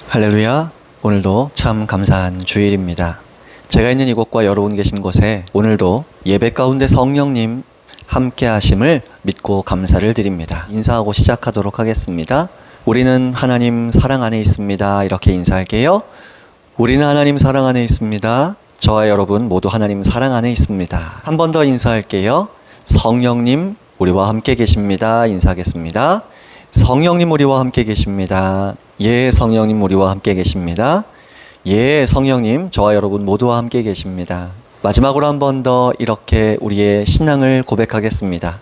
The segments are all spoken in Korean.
할렐루야. 오늘도 참 감사한 주일입니다. 제가 있는 이곳과 여러분 계신 곳에 오늘도 예배 가운데 성령님 함께 하심을 믿고 감사를 드립니다. 인사하고 시작하도록 하겠습니다. 우리는 하나님 사랑 안에 있습니다. 이렇게 인사할게요. 우리는 하나님 사랑 안에 있습니다. 저와 여러분 모두 하나님 사랑 안에 있습니다. 한 번 더 인사할게요. 성령님 우리와 함께 계십니다. 인사하겠습니다. 성령님 우리와 함께 계십니다. 예, 성령님 우리와 함께 계십니다. 예, 성령님 저와 여러분 모두와 함께 계십니다. 마지막으로 한 번 더 이렇게 우리의 신앙을 고백하겠습니다.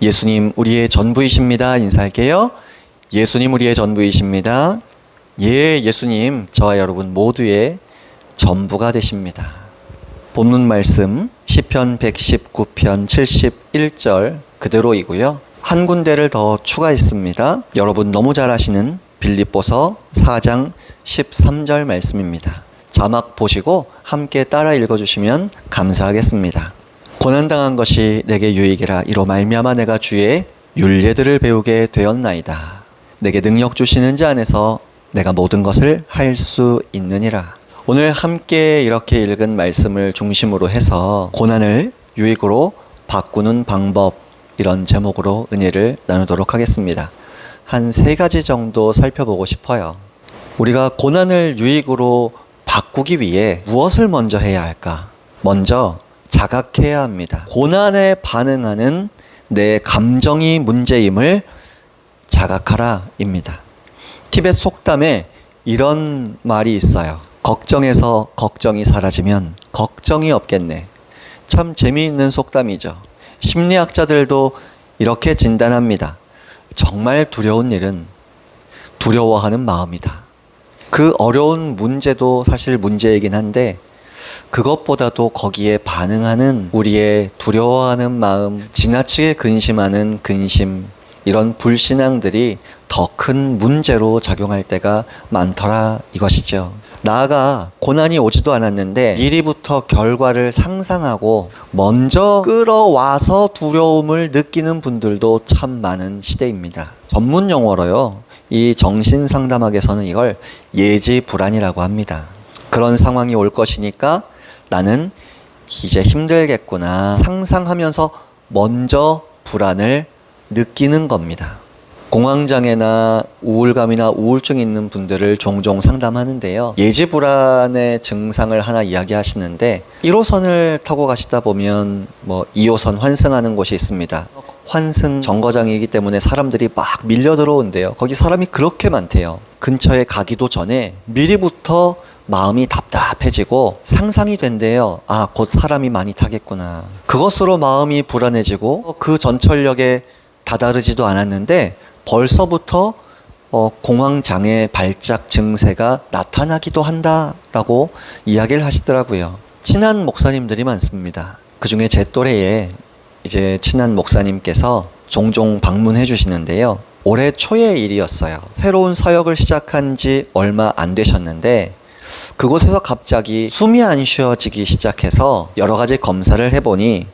예수님 우리의 전부이십니다. 인사할게요. 예수님 우리의 전부이십니다. 예, 예수님 저와 여러분 모두의 전부가 되십니다. 본문 말씀 시편 119편 71절 그대로이고요. 한 군데를 더 추가했습니다. 여러분 너무 잘 아시는 빌립보서 4장 13절 말씀입니다. 자막 보시고 함께 따라 읽어주시면 감사하겠습니다. 고난당한 것이 내게 유익이라 이로 말미암아 내가 주의 율례들을 배우게 되었나이다. 내게 능력 주시는 자 안에서 내가 모든 것을 할 수 있느니라. 오늘 함께 이렇게 읽은 말씀을 중심으로 해서 고난을 유익으로 바꾸는 방법, 이런 제목으로 은혜를 나누도록 하겠습니다. 한 3가지 정도 살펴보고 싶어요. 우리가 고난을 유익으로 바꾸기 위해 무엇을 먼저 해야 할까? 먼저 자각해야 합니다. 고난에 반응하는 내 감정이 문제임을 자각하라 입니다. 티벳 속담에 이런 말이 있어요. 걱정에서 걱정이 사라지면 걱정이 없겠네. 참 재미있는 속담이죠. 심리학자들도 이렇게 진단합니다. 정말 두려운 일은 두려워하는 마음이다. 그 어려운 문제도 사실 문제이긴 한데 그것보다도 거기에 반응하는 우리의 두려워하는 마음, 지나치게 근심하는 근심, 이런 불신앙들이 더 큰 문제로 작용할 때가 많더라 이것이죠. 나아가 고난이 오지도 않았는데 미리부터 결과를 상상하고 먼저 끌어와서 두려움을 느끼는 분들도 참 많은 시대입니다. 전문 용어로요, 이 정신상담학에서는 이걸 예지불안이라고 합니다. 그런 상황이 올 것이니까 나는 이제 힘들겠구나 상상하면서 먼저 불안을 느끼는 겁니다. 공황장애나 우울감이나 우울증이 있는 분들을 종종 상담하는데요. 예지불안의 증상을 하나 이야기하시는데 1호선을 타고 가시다 보면 2호선 환승하는 곳이 있습니다. 환승 정거장이기 때문에 사람들이 막 밀려 들어온대요. 거기 사람이 그렇게 많대요. 근처에 가기도 전에 미리부터 마음이 답답해지고 상상이 된대요. 아, 곧 사람이 많이 타겠구나. 그것으로 마음이 불안해지고 그 전철역에 다다르지도 않았는데 벌써부터 공황장애 발작 증세가 나타나기도 한다라고 이야기를 하시더라고요. 친한 목사님들이 많습니다. 그중에 제 또래에 이제 친한 목사님께서 종종 방문해 주시는데요. 올해 초의 일이었어요. 새로운 사역을 시작한 지 얼마 안 되셨는데 그곳에서 갑자기 숨이 안 쉬어지기 시작해서 여러 가지 검사를 해보니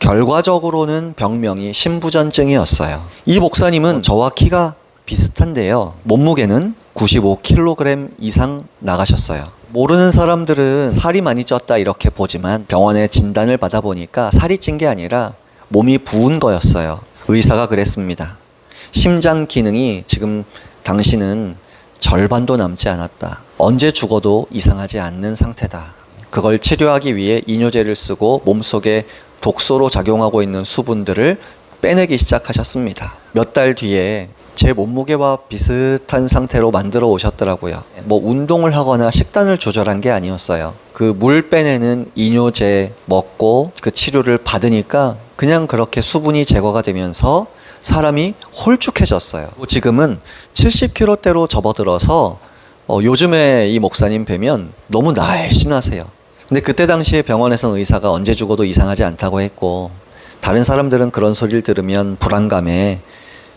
결과적으로는 병명이 심부전증이었어요. 이 목사님은 저와 키가 비슷한데요. 몸무게는 95kg 이상 나가셨어요. 모르는 사람들은 살이 많이 쪘다 이렇게 보지만 병원에 진단을 받아보니까 살이 찐 게 아니라 몸이 부은 거였어요. 의사가 그랬습니다. 심장 기능이 지금 당신은 절반도 남지 않았다. 언제 죽어도 이상하지 않는 상태다. 그걸 치료하기 위해 이뇨제를 쓰고 몸속에 독소로 작용하고 있는 수분들을 빼내기 시작하셨습니다. 몇 달 뒤에 제 몸무게와 비슷한 상태로 만들어 오셨더라고요. 운동을 하거나 식단을 조절한 게 아니었어요. 그 물 빼내는 이뇨제 먹고 그 치료를 받으니까 그냥 그렇게 수분이 제거가 되면서 사람이 홀쭉해졌어요. 지금은 70kg대로 접어들어서 요즘에 이 목사님 뵈면 너무 날씬하세요. 근데 그때 당시에 병원에서는 의사가 언제 죽어도 이상하지 않다고 했고 다른 사람들은 그런 소리를 들으면 불안감에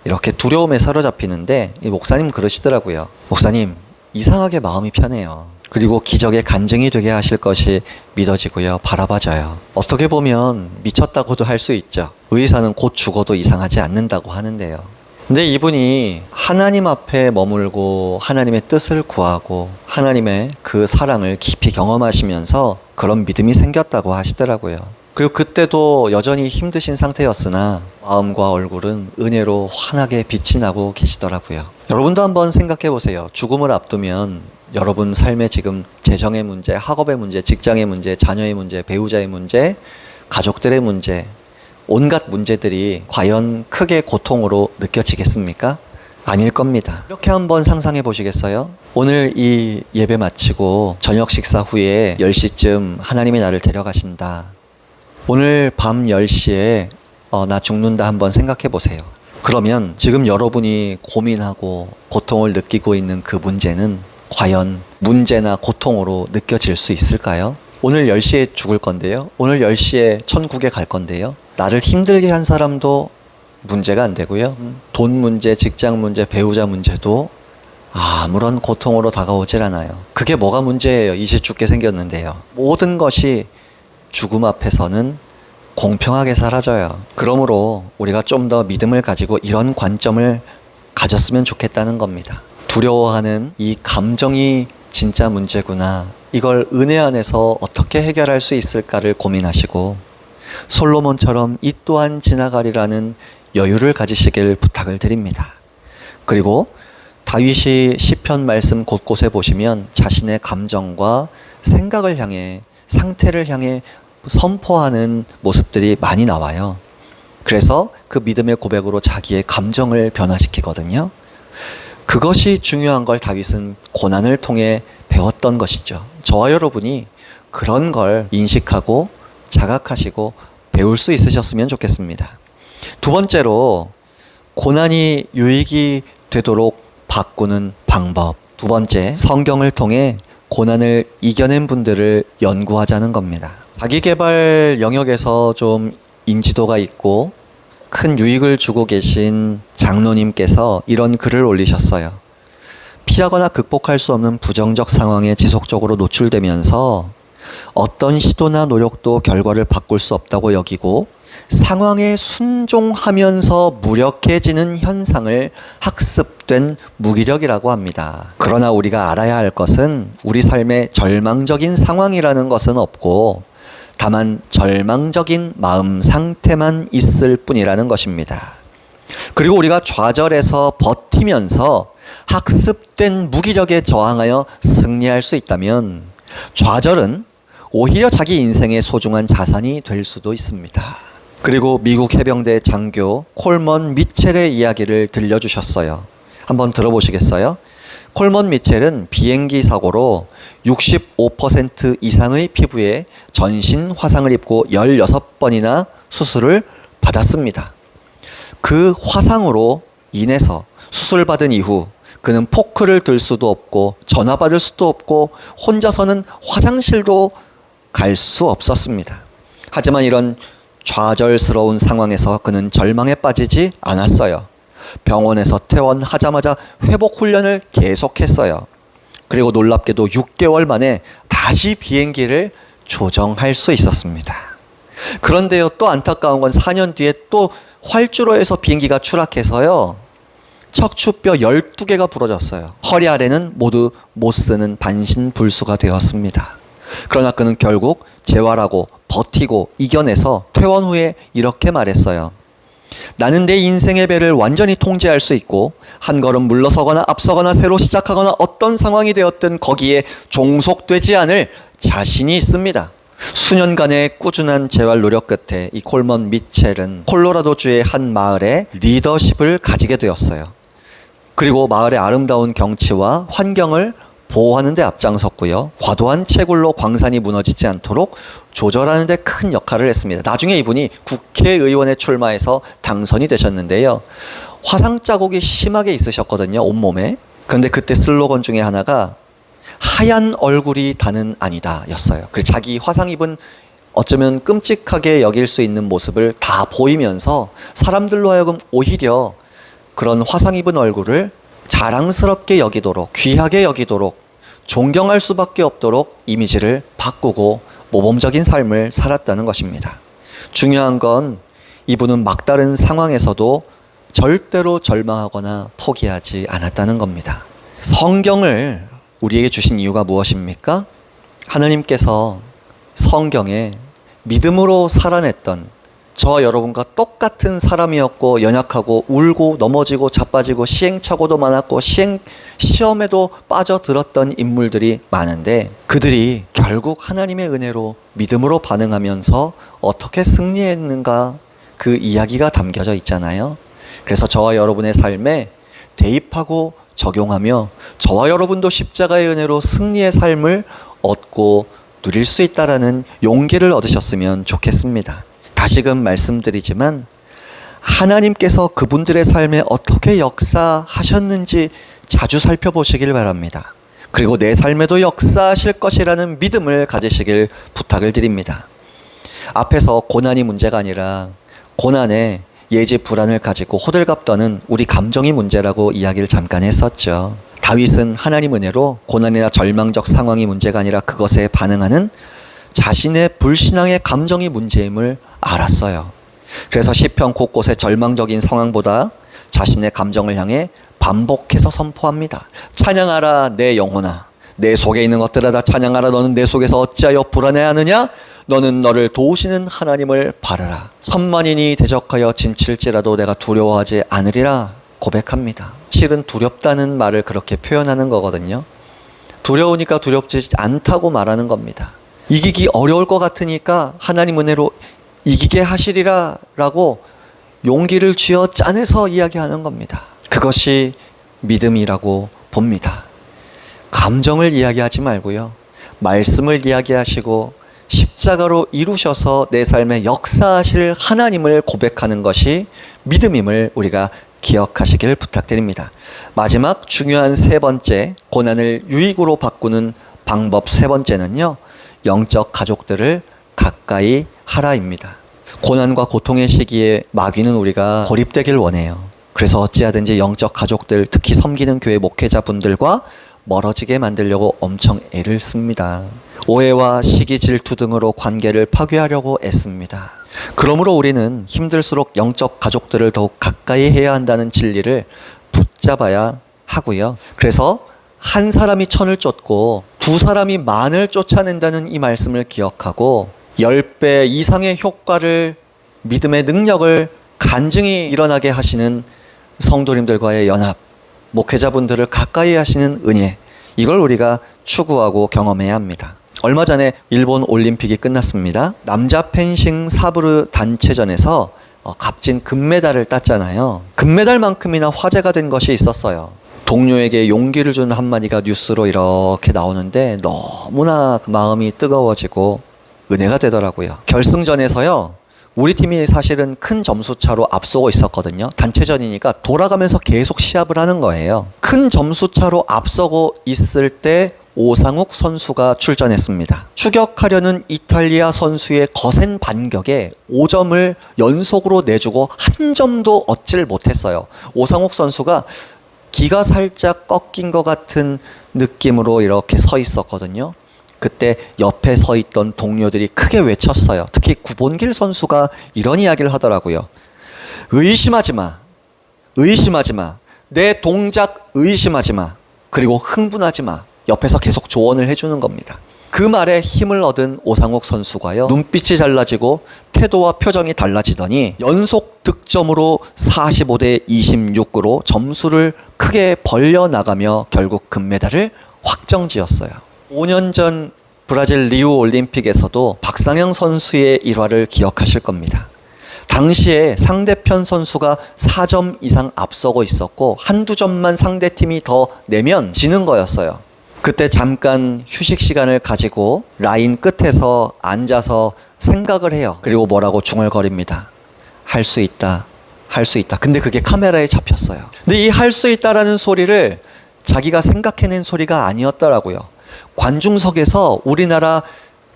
이렇게 두려움에 사로잡히는데 이 목사님 그러시더라고요. 목사님, 이상하게 마음이 편해요. 그리고 기적의 간증이 되게 하실 것이 믿어지고요. 바라봐져요. 어떻게 보면 미쳤다고도 할 수 있죠. 의사는 곧 죽어도 이상하지 않는다고 하는데요. 근데 이분이 하나님 앞에 머물고 하나님의 뜻을 구하고 하나님의 그 사랑을 깊이 경험하시면서 그런 믿음이 생겼다고 하시더라고요. 그리고 그때도 여전히 힘드신 상태였으나 마음과 얼굴은 은혜로 환하게 빛이 나고 계시더라고요. 여러분도 한번 생각해 보세요. 죽음을 앞두면 여러분 삶에 지금 재정의 문제, 학업의 문제, 직장의 문제, 자녀의 문제, 배우자의 문제, 가족들의 문제, 온갖 문제들이 과연 크게 고통으로 느껴지겠습니까? 아닐 겁니다. 이렇게 한번 상상해 보시겠어요? 오늘 이 예배 마치고 저녁 식사 후에 10시쯤 하나님이 나를 데려가신다. 오늘 밤 10시에 나 죽는다 한번 생각해 보세요. 그러면 지금 여러분이 고민하고 고통을 느끼고 있는 그 문제는 과연 문제나 고통으로 느껴질 수 있을까요? 오늘 10시에 죽을 건데요. 오늘 10시에 천국에 갈 건데요. 나를 힘들게 한 사람도 문제가 안 되고요. 돈 문제, 직장 문제, 배우자 문제도 아무런 고통으로 다가오질 않아요. 그게 뭐가 문제예요? 이제 죽게 생겼는데요. 모든 것이 죽음 앞에서는 공평하게 사라져요. 그러므로 우리가 좀 더 믿음을 가지고 이런 관점을 가졌으면 좋겠다는 겁니다. 두려워하는 이 감정이 진짜 문제구나. 이걸 은혜 안에서 어떻게 해결할 수 있을까를 고민하시고 솔로몬처럼 이 또한 지나가리라는 여유를 가지시길 부탁을 드립니다. 그리고 다윗이 시편 말씀 곳곳에 보시면 자신의 감정과 생각을 향해, 상태를 향해 선포하는 모습들이 많이 나와요. 그래서 그 믿음의 고백으로 자기의 감정을 변화시키거든요. 그것이 중요한 걸 다윗은 고난을 통해 배웠던 것이죠. 저와 여러분이 그런 걸 인식하고 자각하시고 배울 수 있으셨으면 좋겠습니다. 두 번째로 고난이 유익이 되도록 바꾸는 방법. 두 번째, 성경을 통해 고난을 이겨낸 분들을 연구하자는 겁니다. 자기계발 영역에서 좀 인지도가 있고 큰 유익을 주고 계신 장로님께서 이런 글을 올리셨어요. 피하거나 극복할 수 없는 부정적 상황에 지속적으로 노출되면서 어떤 시도나 노력도 결과를 바꿀 수 없다고 여기고 상황에 순종하면서 무력해지는 현상을 학습된 무기력이라고 합니다. 그러나 우리가 알아야 할 것은 우리 삶에 절망적인 상황이라는 것은 없고 다만 절망적인 마음 상태만 있을 뿐이라는 것입니다. 그리고 우리가 좌절해서 버티면서 학습된 무기력에 저항하여 승리할 수 있다면 좌절은 오히려 자기 인생의 소중한 자산이 될 수도 있습니다. 그리고 미국 해병대 장교 콜먼 미첼의 이야기를 들려주셨어요. 한번 들어보시겠어요? 콜먼 미첼은 비행기 사고로 65% 이상의 피부에 전신 화상을 입고 16번이나 수술을 받았습니다. 그 화상으로 인해서 수술받은 이후 그는 포크를 들 수도 없고 전화 받을 수도 없고 혼자서는 화장실도 갈 수 없었습니다. 하지만 이런 좌절스러운 상황에서 그는 절망에 빠지지 않았어요. 병원에서 퇴원하자마자 회복 훈련을 계속했어요. 그리고 놀랍게도 6개월 만에 다시 비행기를 조정할 수 있었습니다. 그런데요, 또 안타까운 건 4년 뒤에 또 활주로에서 비행기가 추락해서요, 척추뼈 12개가 부러졌어요. 허리 아래는 모두 못 쓰는 반신불수가 되었습니다. 그러나 그는 결국 재활하고 버티고 이겨내서 퇴원 후에 이렇게 말했어요. 나는 내 인생의 배를 완전히 통제할 수 있고 한 걸음 물러서거나 앞서거나 새로 시작하거나 어떤 상황이 되었든 거기에 종속되지 않을 자신이 있습니다. 수년간의 꾸준한 재활 노력 끝에 이 콜먼 미첼은 콜로라도주의 한 마을에 리더십을 가지게 되었어요. 그리고 마을의 아름다운 경치와 환경을 보호하는 데 앞장섰고요. 과도한 채굴로 광산이 무너지지 않도록 조절하는 데 큰 역할을 했습니다. 나중에 이분이 국회의원에 출마해서 당선이 되셨는데요. 화상 자국이 심하게 있으셨거든요, 온몸에. 그런데 그때 슬로건 중에 하나가 하얀 얼굴이 다는 아니다 였어요. 그래서 자기 화상 입은 어쩌면 끔찍하게 여길 수 있는 모습을 다 보이면서 사람들로 하여금 오히려 그런 화상 입은 얼굴을 자랑스럽게 여기도록, 귀하게 여기도록, 존경할 수밖에 없도록 이미지를 바꾸고 모범적인 삶을 살았다는 것입니다. 중요한 건 이분은 막다른 상황에서도 절대로 절망하거나 포기하지 않았다는 겁니다. 성경을 우리에게 주신 이유가 무엇입니까? 하나님께서 성경에 믿음으로 살아냈던 저와 여러분과 똑같은 사람이었고, 연약하고 울고 넘어지고 자빠지고 시행착오도 많았고 시험에도 빠져들었던 인물들이 많은데, 그들이 결국 하나님의 은혜로 믿음으로 반응하면서 어떻게 승리했는가, 그 이야기가 담겨져 있잖아요. 그래서 저와 여러분의 삶에 대입하고 적용하며 저와 여러분도 십자가의 은혜로 승리의 삶을 얻고 누릴 수 있다라는 용기를 얻으셨으면 좋겠습니다. 다시금 말씀드리지만 하나님께서 그분들의 삶에 어떻게 역사하셨는지 자주 살펴보시길 바랍니다. 그리고 내 삶에도 역사하실 것이라는 믿음을 가지시길 부탁을 드립니다. 앞에서 고난이 문제가 아니라 고난에 예지 불안을 가지고 호들갑 떠는 우리 감정이 문제라고 이야기를 잠깐 했었죠. 다윗은 하나님 은혜로 고난이나 절망적 상황이 문제가 아니라 그것에 반응하는 자신의 불신앙의 감정이 문제임을 알았어요. 그래서 시편 곳곳에 절망적인 상황보다 자신의 감정을 향해 반복해서 선포합니다. 찬양하라 내 영혼아, 내 속에 있는 것들아 다 찬양하라. 너는 내 속에서 어찌하여 불안해하느냐? 너는 너를 도우시는 하나님을 바라라. 천만인이 대적하여 진칠지라도 내가 두려워하지 않으리라 고백합니다. 실은 두렵다는 말을 그렇게 표현하는 거거든요. 두려우니까 두렵지 않다고 말하는 겁니다. 이기기 어려울 것 같으니까 하나님 은혜로 이기게 하시리라 라고 용기를 쥐어 짜내서 이야기하는 겁니다. 그것이 믿음이라고 봅니다. 감정을 이야기하지 말고요, 말씀을 이야기하시고 십자가로 이루셔서 내 삶에 역사하실 하나님을 고백하는 것이 믿음임을 우리가 기억하시길 부탁드립니다. 마지막 중요한 세 번째, 고난을 유익으로 바꾸는 방법 세 번째는요, 영적 가족들을 가까이 하라입니다. 고난과 고통의 시기에 마귀는 우리가 고립되길 원해요. 그래서 어찌하든지 영적 가족들, 특히 섬기는 교회 목회자분들과 멀어지게 만들려고 엄청 애를 씁니다. 오해와 시기 질투 등으로 관계를 파괴하려고 애씁니다. 그러므로 우리는 힘들수록 영적 가족들을 더욱 가까이 해야 한다는 진리를 붙잡아야 하고요. 그래서 한 사람이 천을 쫓고 두 사람이 만을 쫓아낸다는 이 말씀을 기억하고 10배 이상의 효과를, 믿음의 능력을 간증히 일어나게 하시는 성도님들과의 연합, 목회자분들을 가까이 하시는 은혜, 이걸 우리가 추구하고 경험해야 합니다. 얼마 전에 일본 올림픽이 끝났습니다. 남자 펜싱 사브르 단체전에서 값진 금메달을 땄잖아요. 금메달만큼이나 화제가 된 것이 있었어요. 동료에게 용기를 주는 한마디가 뉴스로 이렇게 나오는데 너무나 마음이 뜨거워지고 은혜가 되더라고요. 결승전에서요, 우리 팀이 사실은 큰 점수차로 앞서고 있었거든요. 단체전이니까 돌아가면서 계속 시합을 하는 거예요. 큰 점수차로 앞서고 있을 때 오상욱 선수가 출전했습니다. 추격하려는 이탈리아 선수의 거센 반격에 5점을 연속으로 내주고 한 점도 얻질 못했어요. 오상욱 선수가 기가 살짝 꺾인 것 같은 느낌으로 이렇게 서 있었거든요. 그때 옆에 서 있던 동료들이 크게 외쳤어요. 특히 구본길 선수가 이런 이야기를 하더라고요. 의심하지 마. 의심하지 마. 내 동작 의심하지 마. 그리고 흥분하지 마. 옆에서 계속 조언을 해주는 겁니다. 그 말에 힘을 얻은 오상욱 선수가요, 눈빛이 달라지고 태도와 표정이 달라지더니 연속 득점으로 45대 26으로 점수를 크게 벌려나가며 결국 금메달을 확정지었어요. 5년 전 브라질 리우 올림픽에서도 박상영 선수의 일화를 기억하실 겁니다. 당시에 상대편 선수가 4점 이상 앞서고 있었고 한두 점만 상대팀이 더 내면 지는 거였어요. 그때 잠깐 휴식 시간을 가지고 라인 끝에서 앉아서 생각을 해요. 그리고 뭐라고 중얼거립니다. 할 수 있다. 할 수 있다. 근데 그게 카메라에 잡혔어요. 근데 이 할 수 있다라는 소리를 자기가 생각해낸 소리가 아니었더라고요. 관중석에서 우리나라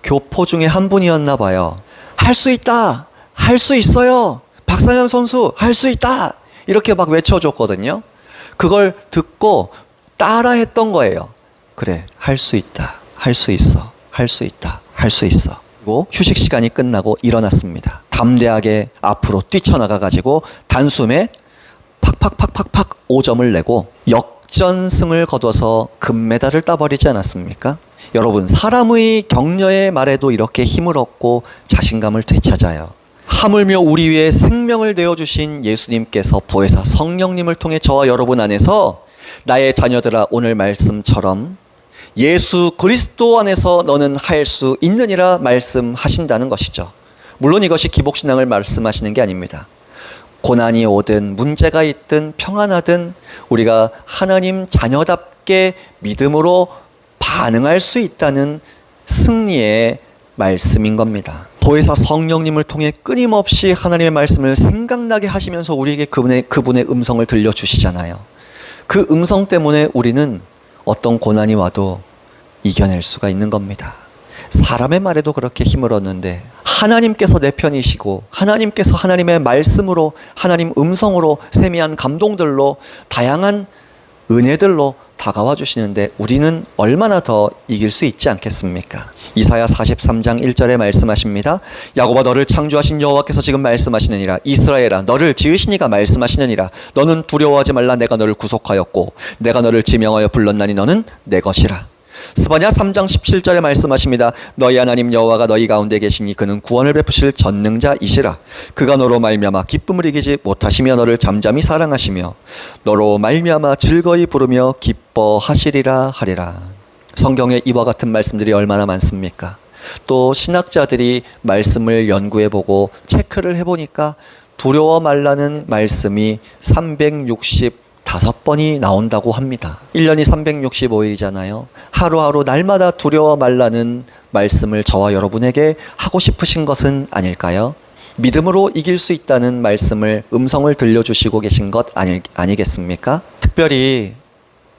교포 중에 한 분이었나 봐요. 할 수 있다. 할 수 있어요. 박상현 선수 할 수 있다. 이렇게 막 외쳐줬거든요. 그걸 듣고 따라했던 거예요. 그래, 할 수 있다. 할 수 있어. 할 수 있다. 할 수 있어. 그리고 휴식 시간이 끝나고 일어났습니다. 담대하게 앞으로 뛰쳐나가 가지고 단숨에 팍팍팍팍팍 5점을 내고 역전승을 거둬서 금메달을 따버리지 않았습니까? 여러분, 사람의 격려의 말에도 이렇게 힘을 얻고 자신감을 되찾아요. 하물며 우리 위에 생명을 내어주신 예수님께서 보혜사 성령님을 통해 저와 여러분 안에서 나의 자녀들아 오늘 말씀처럼 예수 그리스도 안에서 너는 할 수 있느니라 말씀하신다는 것이죠. 물론 이것이 기복신앙을 말씀하시는 게 아닙니다. 고난이 오든 문제가 있든 평안하든 우리가 하나님 자녀답게 믿음으로 반응할 수 있다는 승리의 말씀인 겁니다. 보혜사 성령님을 통해 끊임없이 하나님의 말씀을 생각나게 하시면서 우리에게 그분의 음성을 들려주시잖아요. 그 음성 때문에 우리는 어떤 고난이 와도 이겨낼 수가 있는 겁니다. 사람의 말에도 그렇게 힘을 얻는데 하나님께서 내 편이시고 하나님께서 하나님의 말씀으로 하나님 음성으로 세미한 감동들로 다양한 은혜들로 다가와 주시는데 우리는 얼마나 더 이길 수 있지 않겠습니까? 이사야 43장 1절에 말씀하십니다. 야곱아 너를 창조하신 여호와께서 지금 말씀하시느니라. 이스라엘아 너를 지으신 이가 말씀하시느니라. 너는 두려워하지 말라. 내가 너를 구속하였고 내가 너를 지명하여 불렀나니 너는 내 것이라. 스바냐 3장 17절에 말씀하십니다. 너희 하나님 여호와가 너희 가운데 계시니 그는 구원을 베푸실 전능자이시라. 그가 너로 말미암아 기쁨을 이기지 못하시며 너를 잠잠히 사랑하시며 너로 말미암아 즐거이 부르며 기뻐하시리라 하리라. 성경에 이와 같은 말씀들이 얼마나 많습니까? 또 신학자들이 말씀을 연구해보고 체크를 해보니까 두려워 말라는 말씀이 365번이 나온다고 합니다. 1년이 365일이잖아요. 하루하루 날마다 두려워 말라는 말씀을 저와 여러분에게 하고 싶으신 것은 아닐까요? 믿음으로 이길 수 있다는 말씀을 음성을 들려주시고 계신 것 아니겠습니까? 특별히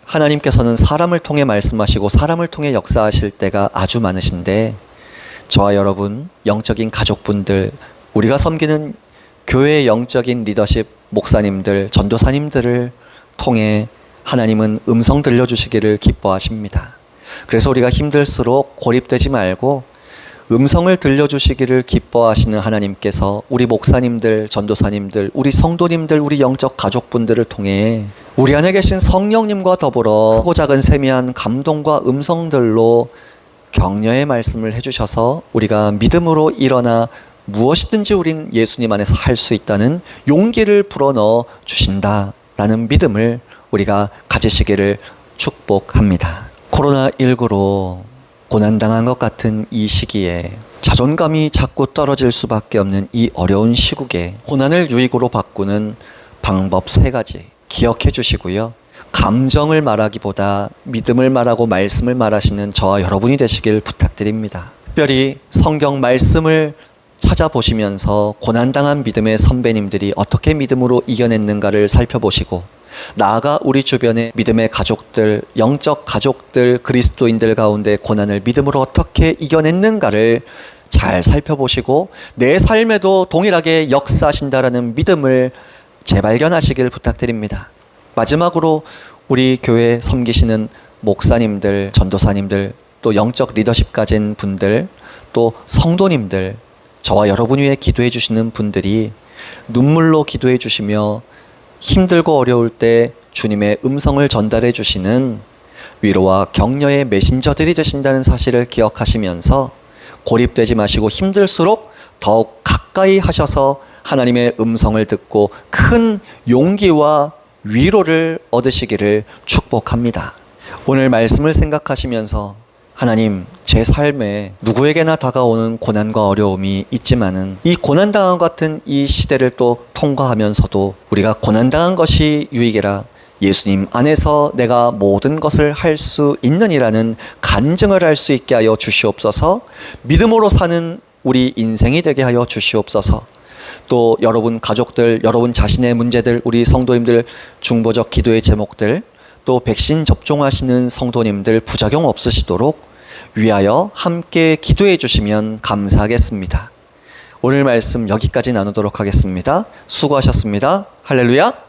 하나님께서는 사람을 통해 말씀하시고 사람을 통해 역사하실 때가 아주 많으신데 저와 여러분, 영적인 가족분들, 우리가 섬기는 교회의 영적인 리더십, 목사님들, 전도사님들을 통해 하나님은 음성 들려주시기를 기뻐하십니다. 그래서 우리가 힘들수록 고립되지 말고 음성을 들려주시기를 기뻐하시는 하나님께서 우리 목사님들, 전도사님들, 우리 성도님들, 우리 영적 가족분들을 통해 우리 안에 계신 성령님과 더불어 크고 작은 세미한 감동과 음성들로 격려의 말씀을 해주셔서 우리가 믿음으로 일어나 무엇이든지 우린 예수님 안에서 할 수 있다는 용기를 불어넣어 주신다라는 믿음을 우리가 가지시기를 축복합니다. 코로나19로 고난당한 것 같은 이 시기에 자존감이 자꾸 떨어질 수밖에 없는 이 어려운 시국에 고난을 유익으로 바꾸는 방법 3가지 기억해 주시고요. 감정을 말하기보다 믿음을 말하고 말씀을 말하시는 저와 여러분이 되시길 부탁드립니다. 특별히 성경 말씀을 찾아보시면서 고난당한 믿음의 선배님들이 어떻게 믿음으로 이겨냈는가를 살펴보시고 나아가 우리 주변의 믿음의 가족들, 영적 가족들, 그리스도인들 가운데 고난을 믿음으로 어떻게 이겨냈는가를 잘 살펴보시고 내 삶에도 동일하게 역사하신다라는 믿음을 재발견하시길 부탁드립니다. 마지막으로 우리 교회 섬기시는 목사님들, 전도사님들, 또 영적 리더십 가진 분들, 또 성도님들, 저와 여러분 위해 기도해 주시는 분들이 눈물로 기도해 주시며 힘들고 어려울 때 주님의 음성을 전달해 주시는 위로와 격려의 메신저들이 되신다는 사실을 기억하시면서 고립되지 마시고 힘들수록 더욱 가까이 하셔서 하나님의 음성을 듣고 큰 용기와 위로를 얻으시기를 축복합니다. 오늘 말씀을 생각하시면서 하나님, 제 삶에 누구에게나 다가오는 고난과 어려움이 있지만은 이 고난당한 것 같은 이 시대를 또 통과하면서도 우리가 고난당한 것이 유익이라 예수님 안에서 내가 모든 것을 할 수 있느니라는 간증을 할 수 있게 하여 주시옵소서. 믿음으로 사는 우리 인생이 되게 하여 주시옵소서. 또 여러분 가족들, 여러분 자신의 문제들, 우리 성도님들 중보적 기도의 제목들, 또 백신 접종하시는 성도님들 부작용 없으시도록 위하여 함께 기도해 주시면 감사하겠습니다. 오늘 말씀 여기까지 나누도록 하겠습니다. 수고하셨습니다. 할렐루야.